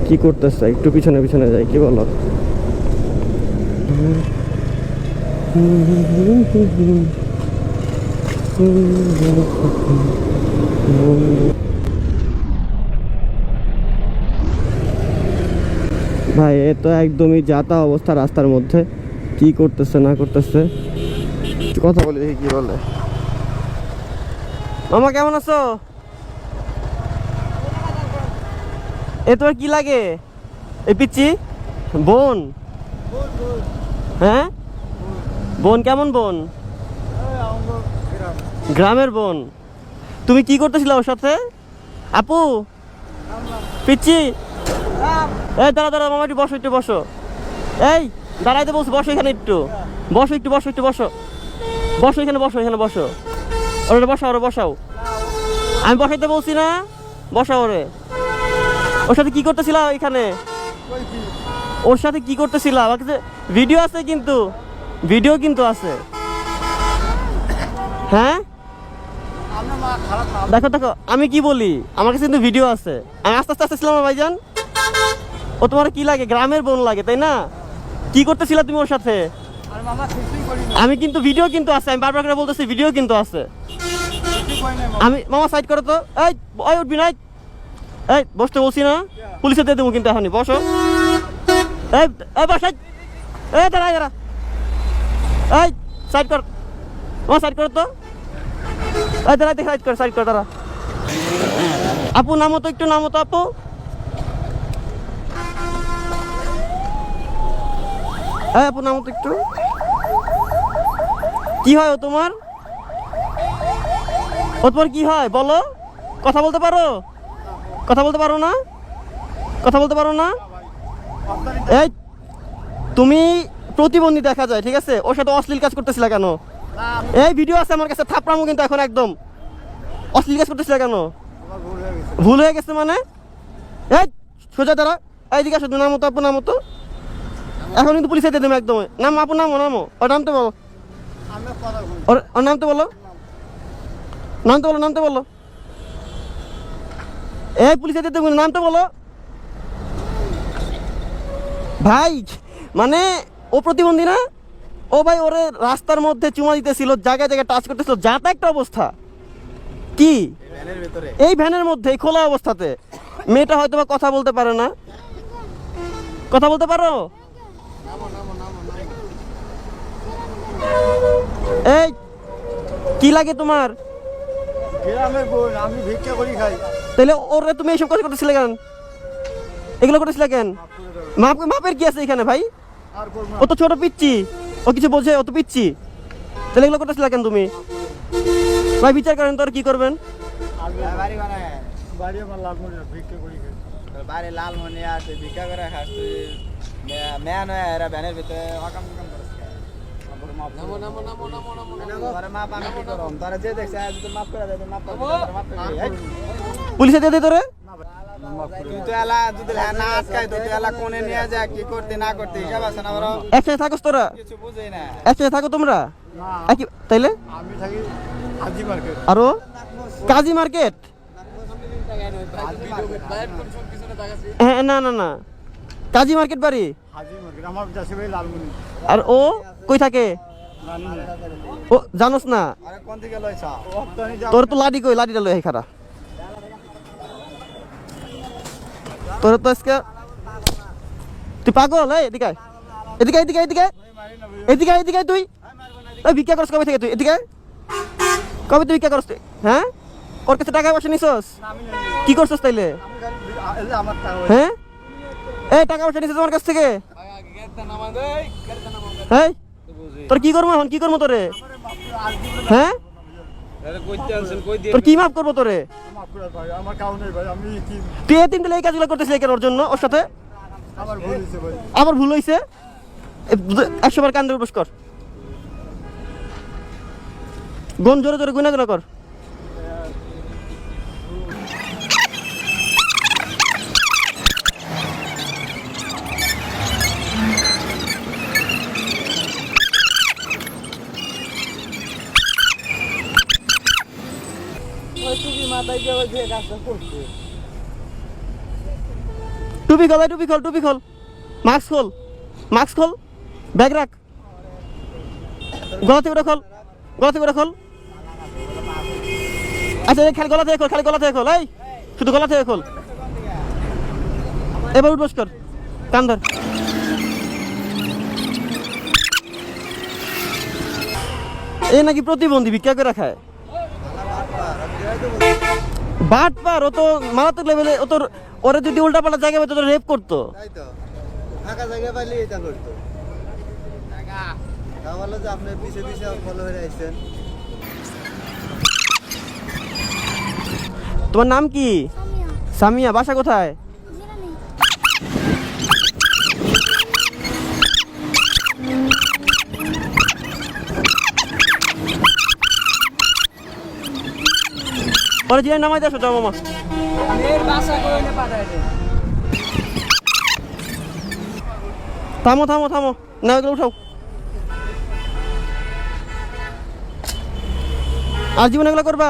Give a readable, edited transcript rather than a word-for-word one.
কি করতেছে? একটু পিছনে পিছনে যাই, কি বলো? ভাই এ তো একদমই যাতা অবস্থা রাস্তার মধ্যে। কি করতেছে না করতেছে, কথা বলি দেখি কি বলে। মামা কেমন আছো? এ তোমার কি লাগে? এই পিচ্ছি বোন? হ্যাঁ বোন, কেমন বোন? গ্রামের বোন। তুমি কি করতেছিলে ওর সাথে? আপু পিচ্ছি, এই দাঁড়া দাঁড়া মামা, একটু বসো, একটু বসো। এই দাঁড়াইতে বলছো, বসো এখানে, একটু বসো, একটু বসো, একটু বসো, বসো এখানে, বসো এখানে, বসো। ওরে বসাও, ওরে বসাও, আমি বসাইতে বলছি না? বসাও ওরে। ওর সাথে কি করতেছিলাম এখানে? ওর সাথে কি করতেছিলাম? আমার কাছে ভিডিও আছে, কিন্তু ভিডিও কিন্তু আছে। হ্যাঁ দেখো দেখো আমি কি বলি, আমার কাছে কিন্তু ভিডিও আছে। আমি আস্তে আস্তে আসতেছিলাম না ভাইজান। ও তোমার কি লাগে? গ্রামের বোন লাগে তাই না? কি করতেছিলা তুমি ওর সাথে? আমি কিন্তু ভিডিও কিন্তু আছে, আমি বারবার করে বলতেছি ভিডিও কিন্তু আছে। আমি মামা সাইড করো তো। এই ওই উঠবি না, এই বসতে বলছি না? পুলিশে দিয়ে দেবো কিন্তু এখনই, বসো। এই বস, এই দাঁড়া দাঁড়া, এই সাইড কর, মামা সাইড করো তো। এই দাঁড়া, সাইড কর, সাইড কর, দাঁড়া। আপু নামো তো, একটু নামো তো আপু। এই আপু নামো তো একটু। কি হয় ও তোমার? ও তোমার কি হয় বলো? কথা বলতে পারো? কথা বলতে পারো না? কথা বলতে পারো না? এই তুমি প্রতিবন্ধী দেখা যায়, ঠিক আছে? ওর সাথে অশ্লীল কাজ করতেছিল কেন? এই ভিডিও আছে আমার কাছে, থাপড়ামো কিন্তু এখন একদম। অশ্লীল কাজ করতেছিল কেন? ভুল হয়ে গেছে মানে? এই সোজা দাঁড়া, এইদিকে আসো, নামো তো আপু, নামো তো। এখন কিন্তু পুলিশে দিয়ে দেবো একদম। নাম আপু, নামো নামো। ওর নামতে বলো, ওর নামতে বলো, নামতে বলো, নামতে বলো। এই পুলিশে দিয়ে দেবো, নামতে বলো। ভাই মানে ও প্রতিবন্ধী না? ও ভাই ওরে রাস্তার মধ্যে চুমা দিতেছিল, জায়গায় জায়গায় টাচ করতেছিল, যা তা একটা অবস্থা। কি এই ভ্যানের মধ্যে এই খোলা অবস্থাতে? মেয়েটা হয়তো বা কথা বলতে পারে না। কথা বলতে পারো? এই কি লাগে তোমার? আমি ভিক্ষা করি খাই। তাহলে ওরে তুমি এইসব কাজ করতেছিলে কেন? এগুলো করতেছিলে কেন? মাপের কি আছে এখানে ভাই? ও তো ছোট পিচ্ছি, ও কিছু বোঝে? ও তো পিচ্ছি, তাহলে এগুলো করতেছিলে কেন তুমি? ভাই বিচার করেন তো, আর কি করবেন? বাড়ি বানায়, বাড়ি আমার লালমনিয়া, ভিক্ষা করি খাই। বাড়ি লালমনিয়া আছে, ভিক্ষা করে খাস তুই? মেয়া নয় এরা ভ্যানের ভিতরে অকাম কাম করে। পুলিশে দিয়ে দেয় তোরে? একসাথে থাকো তোরা? একসাথে থাকো তোমরা? তাইলে আরো কাজী মার্কেট? হ্যাঁ না না না, কাজী মার্কেট বাড়ি। আর ও কই থাকে? ও জানোস না? তোর তো লাডি কই? লাডিটা লই খারা। তোর তো আজকে তুই পাগল। এই এদিকে এদিকে এদিকে এদিকে এদিকে এদিকে, তুই ভিক্ষা করস কবে থেকে? তুই এদিকে কবে তুই ভিক্ষা করস? হ্যাঁ ওর কাছে টাকা পয়সা নিছস? কি করছস তাইলে? হ্যাঁ এই টাকা পয়সা নিছস তোমার কাছ থেকে? হ্যাঁ তোর কি করবো এখন? কি করবো তোরে? হ্যাঁ তোর কি মাফ করবো তোরে? তুই এই তিনটা এই কাজগুলো করতেছিস কেন ওর জন্য? ওর সাথে আবার ভুল হয়েছে? 100 বার কান্দে উপোস কর, গুণ জোরে জোরে গুনা গুনা কর। টুপি খোল, টুপি খোল, টুপি খোল, মাস্ক খোল, মাস্ক খোল, ব্যাগ রাখ, গলা থেকে ওটা খোল, গলা থেকে ওটা খোল। আচ্ছা এই খালি গলা থেকে খোল, খালি গলা থেকে খোল, এই শুধু গলা থেকে খোল। এবার উঠ বস কর, কান ধর। এই নাকি প্রতিবন্ধী, ভিক্ষা করে খায়। বাট পার, ও তো মারাত্মক লেভেলে, ও তোর ওরে যদি উল্টা পাল্টা জায়গা পেতো তো রেপ করতো। তাই তো ফাঁকা জায়গা পাইলে এটা করতো। তা বললো যে আপনি পিছে পিছে ফলো হয়ে আসছেন। তোমার নাম কি? সামিয়া সামিয়া, বাসা কোথায়? জিরানি পরে জিরায় নামাই আসো, যাও মামা। মেয়ের বাসা কইলে পাঠায় দে। থামো থামো থামো, না এগুলো উঠাও। আর জীবন এগুলো করবা?